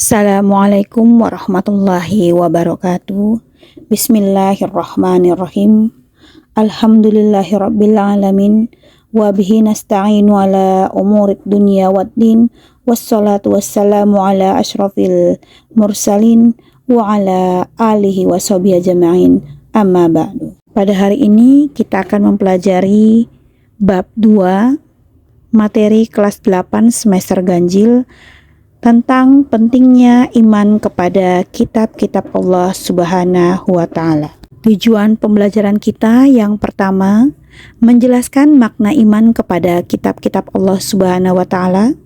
Assalamualaikum warahmatullahi wabarakatuh. Bismillahirrahmanirrahim. Alhamdulillahirabbil alamin wa bihi nasta'inu ala umurid dunya waddin wassalatu wassalamu ala asyrafil mursalin wa ala alihi washabihi ajma'in. Amma ba'du. Pada hari ini kita akan mempelajari bab 2 materi kelas 8 semester ganjil tentang pentingnya iman kepada kitab-kitab Allah Subhanahu wa Ta'ala. Tujuan pembelajaran kita yang pertama, menjelaskan makna iman kepada kitab-kitab Allah Subhanahu wa Ta'ala.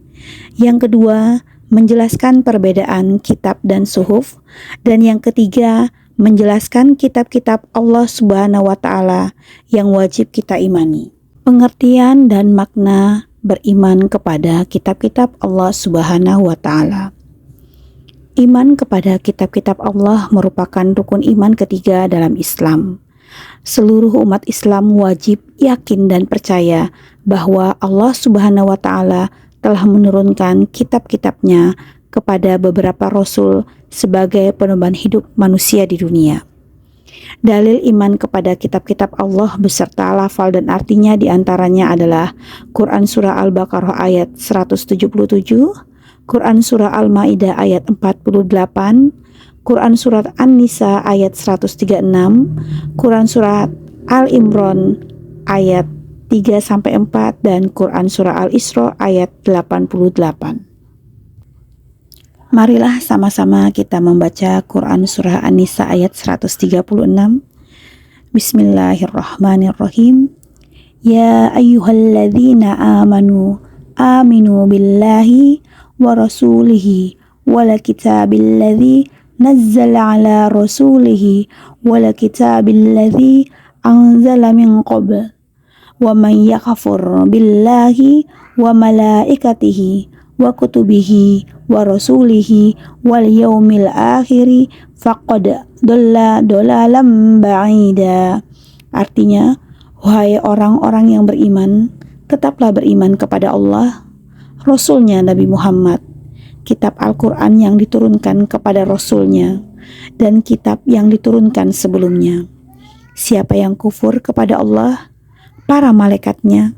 Yang kedua, menjelaskan perbedaan kitab dan suhuf. Dan yang ketiga, menjelaskan kitab-kitab Allah Subhanahu wa Ta'ala yang wajib kita imani. Pengertian dan makna beriman kepada kitab-kitab Allah Subhanahu wa Ta'ala. Iman kepada kitab-kitab Allah merupakan rukun iman ketiga dalam Islam. Seluruh umat Islam wajib yakin dan percaya bahwa Allah Subhanahu wa Ta'ala telah menurunkan kitab-kitabnya kepada beberapa rasul sebagai penebar hidup manusia di dunia. Dalil iman kepada kitab-kitab Allah beserta lafal dan artinya diantaranya adalah Quran Surah Al-Baqarah ayat 177, Quran Surah Al-Ma'idah ayat 48, Quran Surat An-Nisa ayat 136, Quran Surat Al-Imran ayat 3-4, dan Quran Surah Al-Isra ayat 88. Marilah sama-sama kita membaca Quran Surah An-Nisa ayat 136. Bismillahirrahmanirrahim. Ya ayyuhalladzina aminu billahi wa rasulihi wal kitabilladzi nazzala ala rasulihi wal kitabilladzi anzala min qabl wa man yakfur billahi wa malaikatihi wa kutubihi wa rasulihi wal yaumil akhiri faqad dhalla dhalalan ba'ida. Artinya, wahai orang-orang yang beriman, tetaplah beriman kepada Allah, Rasulnya Nabi Muhammad, kitab Al-Quran yang diturunkan kepada Rasulnya, dan kitab yang diturunkan sebelumnya. Siapa yang kufur kepada Allah, para malaikatnya,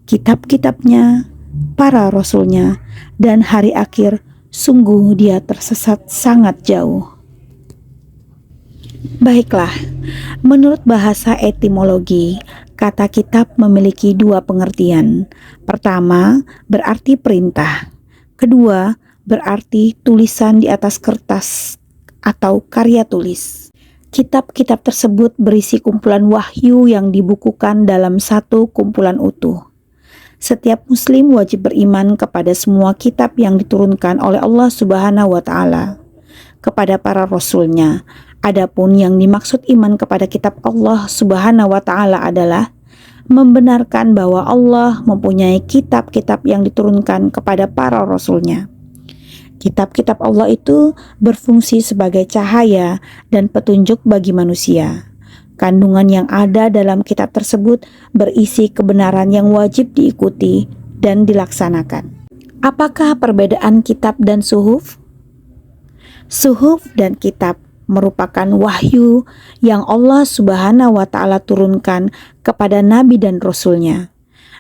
kitab-kitabnya, para rasulnya, dan hari akhir, sungguh dia tersesat sangat jauh. Baiklah, menurut bahasa etimologi, kata kitab memiliki dua pengertian. Pertama, berarti perintah. Kedua, berarti tulisan di atas kertas atau karya tulis. Kitab-kitab tersebut berisi kumpulan wahyu yang dibukukan dalam satu kumpulan utuh. Setiap muslim wajib beriman kepada semua kitab yang diturunkan oleh Allah Subhanahu wa Ta'ala kepada para rasulnya. Adapun yang dimaksud iman kepada kitab Allah Subhanahu wa Ta'ala adalah membenarkan bahwa Allah mempunyai kitab-kitab yang diturunkan kepada para rasulnya. Kitab-kitab Allah itu berfungsi sebagai cahaya dan petunjuk bagi manusia. Kandungan yang ada dalam kitab tersebut berisi kebenaran yang wajib diikuti dan dilaksanakan. Apakah perbedaan kitab dan suhuf? Suhuf dan kitab merupakan wahyu yang Allah Subhanahu wa Ta'ala turunkan kepada Nabi dan Rasulnya.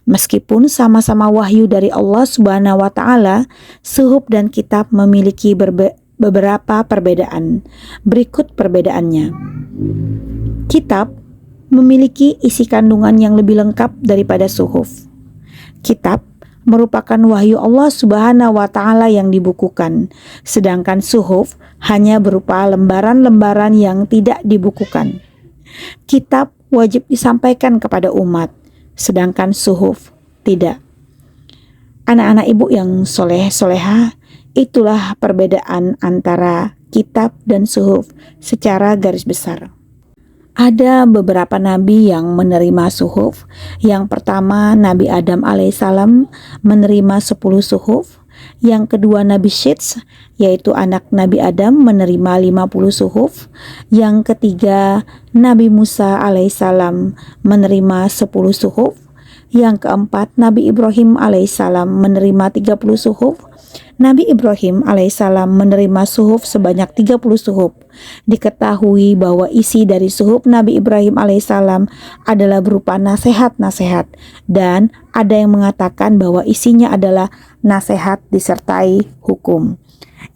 Meskipun sama-sama wahyu dari Allah Subhanahu wa Ta'ala, suhuf dan kitab memiliki beberapa perbedaan. Berikut perbedaannya. Kitab memiliki isi kandungan yang lebih lengkap daripada suhuf. Kitab merupakan wahyu Allah Subhanahu wa Ta'ala yang dibukukan, sedangkan suhuf hanya berupa lembaran-lembaran yang tidak dibukukan. Kitab wajib disampaikan kepada umat, sedangkan suhuf tidak. Anak-anak ibu yang soleh-soleha, itulah perbedaan antara kitab dan suhuf secara garis besar. Ada beberapa nabi yang menerima suhuf. Yang pertama, Nabi Adam alaihissalam menerima 10 suhuf. Yang kedua, Nabi Syits, yaitu anak Nabi Adam, menerima 50 suhuf. Yang ketiga, Nabi Musa alaihissalam menerima 10 suhuf. Yang keempat, Nabi Ibrahim alaihissalam menerima 30 suhuf. Nabi Ibrahim alaihissalam menerima suhuf sebanyak 30 suhuf. Diketahui bahwa isi dari suhuf Nabi Ibrahim alaihissalam adalah berupa nasihat-nasihat, dan ada yang mengatakan bahwa isinya adalah nasihat disertai hukum.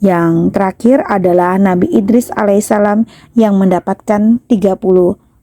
Yang terakhir adalah Nabi Idris alaihissalam yang mendapatkan 30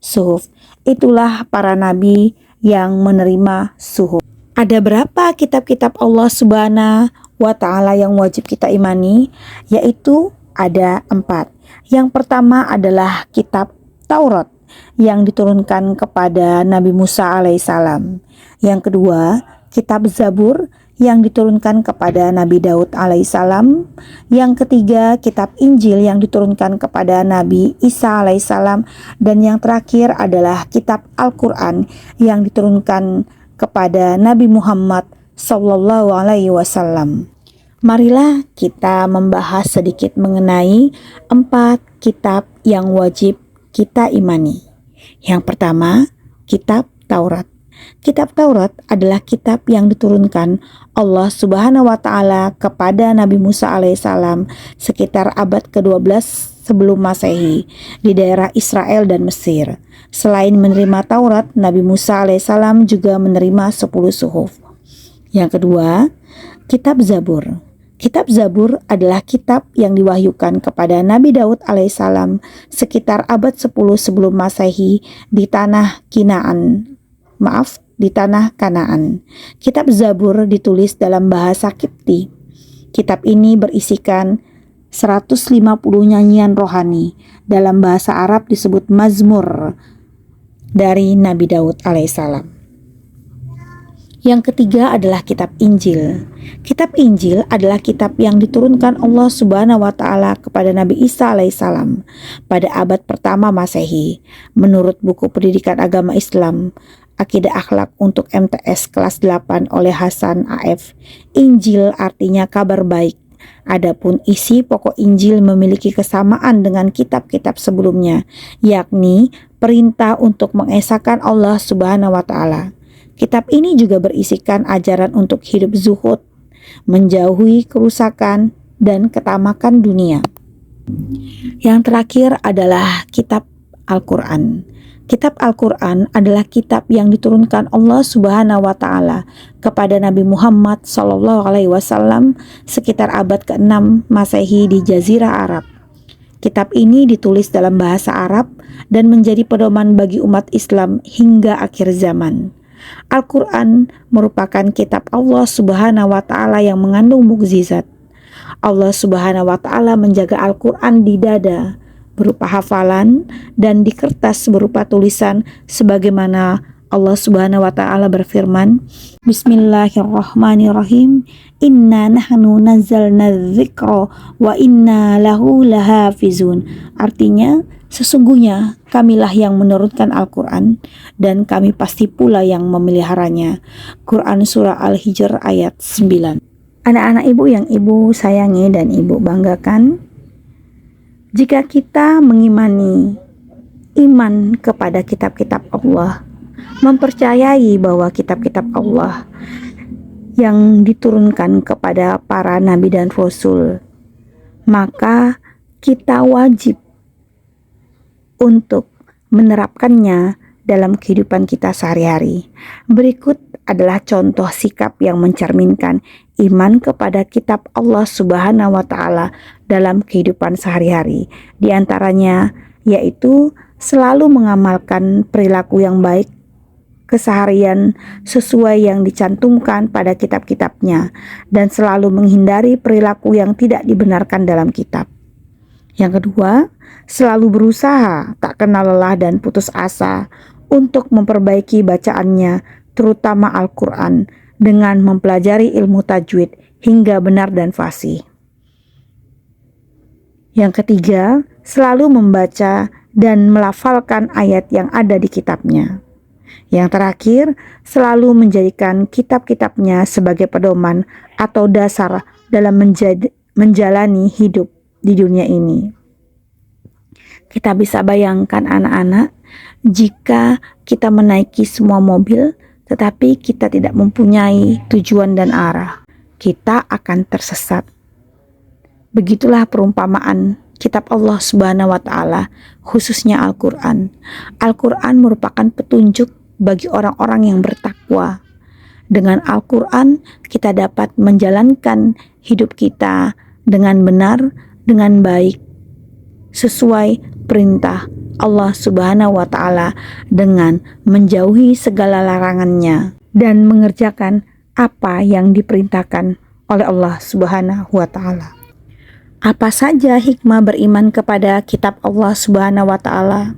suhuf. Itulah para nabi yang menerima suhuf. Ada berapa kitab-kitab Allah Subhanahu wa Ta'ala yang wajib kita imani? Yaitu ada 4. Yang pertama adalah kitab Taurat yang diturunkan kepada Nabi Musa alaihissalam. Yang kedua, kitab Zabur yang diturunkan kepada Nabi Daud alaihissalam. Yang ketiga, kitab Injil yang diturunkan kepada Nabi Isa alaihissalam. Dan yang terakhir adalah kitab Al-Quran yang diturunkan kepada Nabi Muhammad Sallallahu Alaihi Wasallam. Marilah kita membahas sedikit mengenai 4 kitab yang wajib kita imani. Yang pertama, kitab Taurat. Kitab Taurat adalah kitab yang diturunkan Allah Subhanahu wa Ta'ala kepada Nabi Musa alaihissalam sekitar abad ke-12 sebelum Masehi di daerah Israel dan Mesir. Selain menerima Taurat, Nabi Musa alaihissalam juga menerima 10 suhuf. Yang kedua, kitab Zabur. Kitab Zabur adalah kitab yang diwahyukan kepada Nabi Daud alaihissalam sekitar abad 10 sebelum Masehi di tanah Kanaan. Kitab Zabur ditulis dalam bahasa Kipti. Kitab ini berisikan 150 nyanyian rohani. Dalam bahasa Arab disebut Mazmur dari Nabi Daud alaihissalam. Yang ketiga adalah kitab Injil. Kitab Injil adalah kitab yang diturunkan Allah Subhanahu wa Ta'ala kepada Nabi Isa alaihissalam pada abad pertama Masehi. Menurut buku pendidikan agama Islam, Akidah Akhlak untuk MTS kelas 8 oleh Hasan AF, Injil artinya kabar baik. Adapun isi pokok Injil memiliki kesamaan dengan kitab-kitab sebelumnya, yakni perintah untuk mengesahkan Allah Subhanahu wa Ta'ala. Kitab ini juga berisikan ajaran untuk hidup zuhud, menjauhi kerusakan dan ketamakan dunia. Yang terakhir adalah kitab Al-Quran. Kitab Al-Quran adalah kitab yang diturunkan Allah Subhanahu wa Ta'ala kepada Nabi Muhammad Sallallahu Alaihi Wasallam sekitar abad ke-6 Masehi di Jazirah Arab. Kitab ini ditulis dalam bahasa Arab dan menjadi pedoman bagi umat Islam hingga akhir zaman. Al-Quran merupakan kitab Allah Subhanahu wa Ta'ala yang mengandung mukjizat. Allah Subhanahu wa Ta'ala menjaga Al-Quran di dada berupa hafalan dan di kertas berupa tulisan, sebagaimana Allah Subhanahu wa Ta'ala berfirman, Bismillahirrahmanirrahim, Inna nahnu nazzalna dzikra wa inna lahu lahafizun. Artinya, sesungguhnya kamilah yang menurunkan Al-Quran dan kami pasti pula yang memeliharanya. Quran Surah Al-Hijr ayat 9. Anak-anak ibu yang ibu sayangi dan ibu banggakan, jika kita mengimani iman kepada kitab-kitab Allah, mempercayai bahwa kitab-kitab Allah yang diturunkan kepada para nabi dan rasul, maka kita wajib untuk menerapkannya dalam kehidupan kita sehari-hari. Berikut adalah contoh sikap yang mencerminkan iman kepada kitab Allah Subhanahu wa Ta'ala dalam kehidupan sehari-hari. Di antaranya yaitu selalu mengamalkan perilaku yang baik keseharian sesuai yang dicantumkan pada kitab-kitabnya dan selalu menghindari perilaku yang tidak dibenarkan dalam kitab. Yang kedua, selalu berusaha tak kenal lelah dan putus asa untuk memperbaiki bacaannya, terutama Al-Quran, dengan mempelajari ilmu tajwid hingga benar dan fasih. Yang ketiga, selalu membaca dan melafalkan ayat yang ada di kitabnya. Yang terakhir, selalu menjadikan kitab-kitabnya sebagai pedoman atau dasar dalam menjalani hidup di dunia ini. Kita bisa bayangkan anak-anak, jika kita menaiki semua mobil tetapi kita tidak mempunyai tujuan dan arah, kita akan tersesat. Begitulah perumpamaan kitab Allah Subhanahu wa taala, khususnya Al-Qur'an. Al-Qur'an merupakan petunjuk bagi orang-orang yang bertakwa. Dengan Al-Qur'an kita dapat menjalankan hidup kita dengan benar, dengan baik, sesuai perintah Allah Subhanahu wa taala, dengan menjauhi segala larangannya dan mengerjakan apa yang diperintahkan oleh Allah Subhanahu wa taala. Apa saja hikmah beriman kepada kitab Allah Subhanahu wa taala?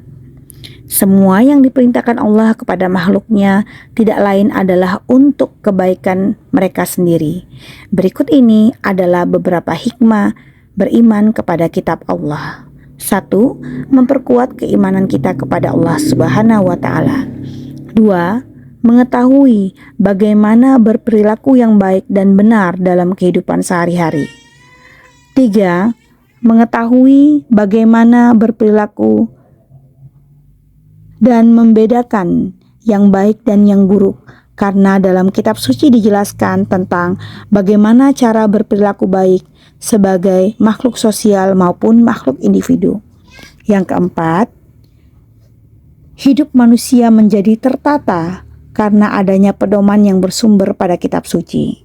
Semua yang diperintahkan Allah kepada makhluknya tidak lain adalah untuk kebaikan mereka sendiri. Berikut ini adalah beberapa hikmah beriman kepada kitab Allah. 1. Memperkuat keimanan kita kepada Allah Subhanahu wa taala. 2. Mengetahui bagaimana berperilaku yang baik dan benar dalam kehidupan sehari-hari. 3. Mengetahui bagaimana berperilaku dan membedakan yang baik dan yang buruk, karena dalam kitab suci dijelaskan tentang bagaimana cara berperilaku baik sebagai makhluk sosial maupun makhluk individu. Yang keempat, hidup manusia menjadi tertata karena adanya pedoman yang bersumber pada kitab suci.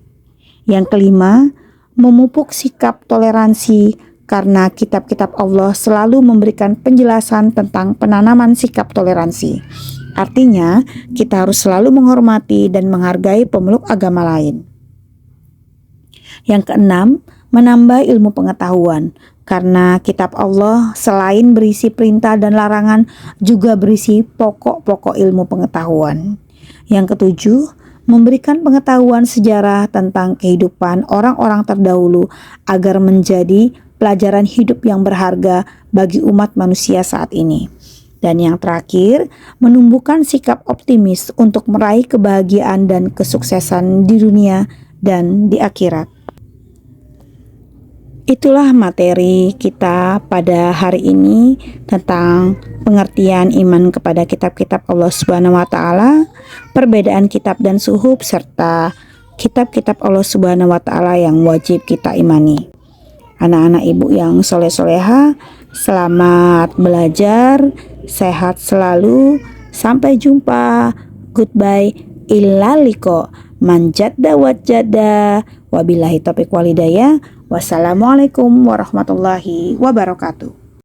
Yang kelima, memupuk sikap toleransi karena kitab-kitab Allah selalu memberikan penjelasan tentang penanaman sikap toleransi. Artinya, kita harus selalu menghormati dan menghargai pemeluk agama lain. Yang keenam, menambah ilmu pengetahuan karena kitab Allah selain berisi perintah dan larangan juga berisi pokok-pokok ilmu pengetahuan. Yang ketujuh, memberikan pengetahuan sejarah tentang kehidupan orang-orang terdahulu agar menjadi pelajaran hidup yang berharga bagi umat manusia saat ini. Dan yang terakhir, menumbuhkan sikap optimis untuk meraih kebahagiaan dan kesuksesan di dunia dan di akhirat. Itulah materi kita pada hari ini tentang pengertian iman kepada kitab-kitab Allah Subhanahu wa taala, perbedaan kitab dan suhuf, serta kitab-kitab Allah Subhanahu wa taala yang wajib kita imani. Anak-anak ibu yang soleh-soleha, selamat belajar, sehat selalu, sampai jumpa, goodbye, ilaliko, manjadda wajada, wabillahi taufiq walhidayah. Wassalamualaikum warahmatullahi wabarakatuh.